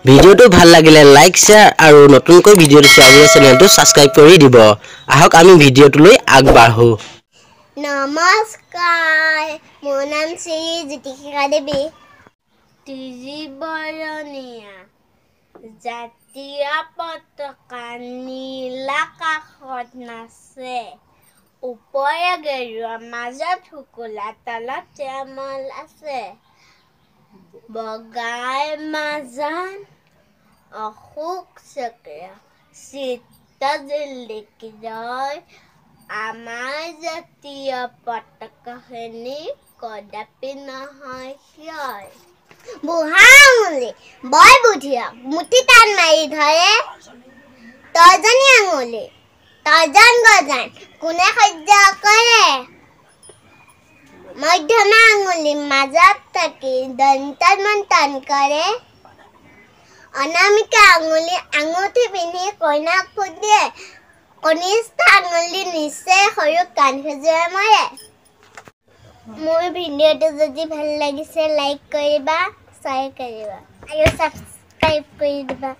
ভিডিওটো ভাল লাগিলে লাইক শেয়াৰ আৰু নতুনকৈ ভিডিওটো চাবলৈ চেনেলটো সাবস্ক্ৰাইব কৰি দিব আহক আমি ভিডিওটোলৈ আগবাঢ়ো নমস্কাৰ মোৰ নাম শ্ৰী জ্যোতিকা দেৱী ত্ৰিবৰণীয়া জাতীয় পতাকা নীল আকাশত নাচে ওপৰে গেৰুৱা মাজত শুকুলা তলত শ্যামল আছে বগাই মাজত অশোক চক্ৰ চিত্তজিলিকি ৰয় আমাৰ জাতীয় পতাকাখিনি কদাপি নহয় ক্ষয় বুঢ়া আঙুলি বৰ বুদ্ধিয়ক মুঠি টান মাৰি ধৰে তৰ্জনী আঙুলি তৰ্জন গজান কোনে সহ্য কৰে মধ্যমা আঙুলি মাজত থাকি দন্তত মন্থন কৰে অনামিকা আঙুলি আঙুঠি পিন্ধি কইনাক ফুট দিয়ে কনিষ্ঠ আঙুলি নিচে সৰু কাণ খজুৱাই মৰে মোৰ ভিডিওটো যদি ভাল লাগিছে লাইক কৰিবা শ্বেয়াৰ কৰিবা আৰু সাবস্ক্ৰাইব কৰি দিবা।